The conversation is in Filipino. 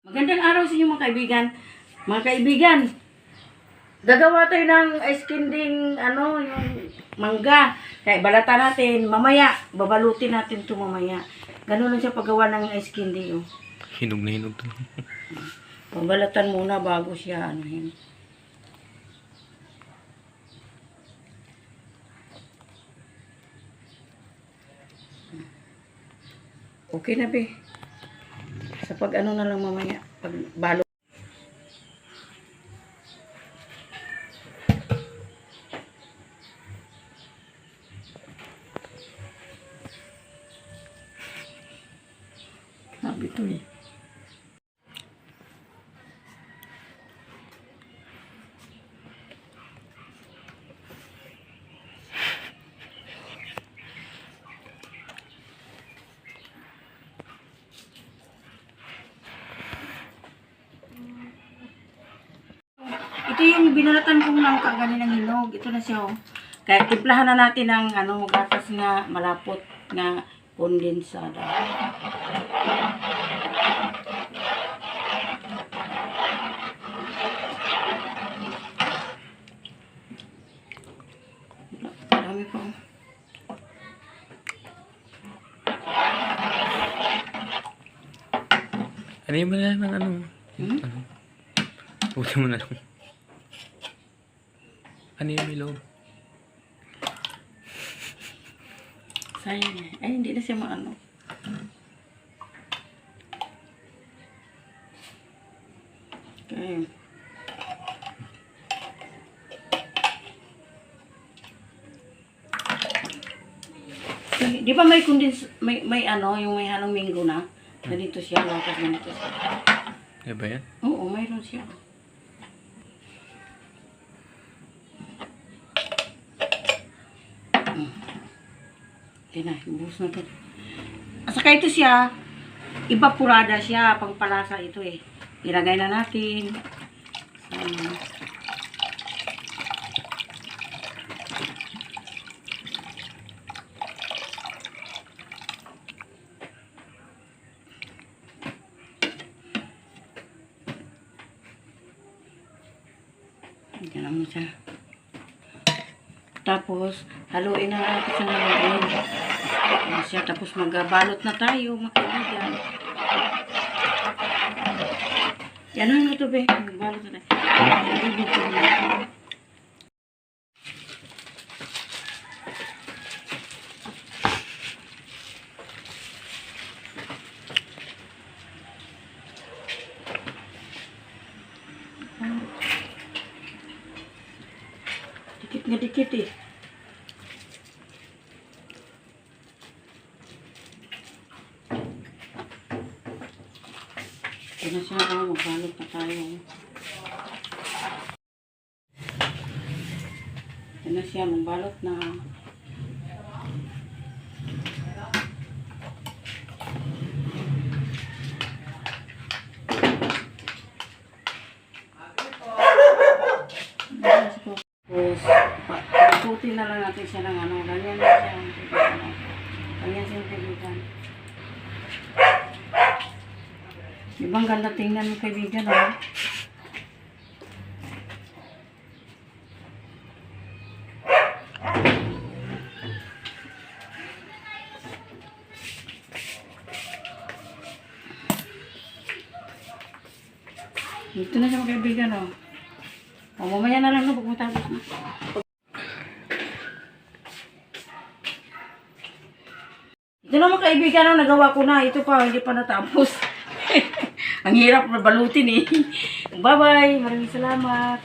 Magandang araw sa inyo mga kaibigan. Mga kaibigan, gagawa tayo ng ice candy, yung mangga. Kaya balata natin, mamaya, babalutin natin ito mamaya. Ganun lang siya paggawa ng ice candy. Oh. Hinog na hinog to. Babalatan muna bago siya anuhin. Okay na be. Sa pag ano na lang mamaya, pag balo. Sabi ito eh. Ito yung binalatan kong nangka ganinang hinog. Ito na siya oh. Kaya timplahan na natin ng gatas nga malapot nga kondensada. Dami pa oh. Ano yung malala ng ano? Ano? Huwag mo na lang. Ano yung may loob? Sayang eh. Ay, hindi na siya maano. Okay. Di ba may may yung may halong minggo na? Ganito siya, lakas ganito siya. Ano ba yan? Oo, mayroon siya. Okay na, buhos na ito. At saka ito siya, ipapurada siya, pangpalasa ito eh. Ilagay na natin. Ganun mo siya. Tapos, haluin na natin sa haluin. Ayan siya. Tapos, magbalot na tayo, mga kaibigan. Yan ang ito, be. Magbalot na tayo. Dikit nga dikit eh. Ito na siya, magbalot na tayo. Ito na siya, magbalot na. Puti na lang natin siya ng ganyan na siya. Ganyan siya yung kaibigan. Di ba ang ganda tingnan yung kaibigan, ha? Ito na siya mga kaibigan, oh. Mamaya na lang, no, pag matapos na. Ito na mga kaibigan, nagawa ko na. Ito pa, hindi pa natapos. Ang hirap na balutin eh. Bye-bye. Maraming salamat.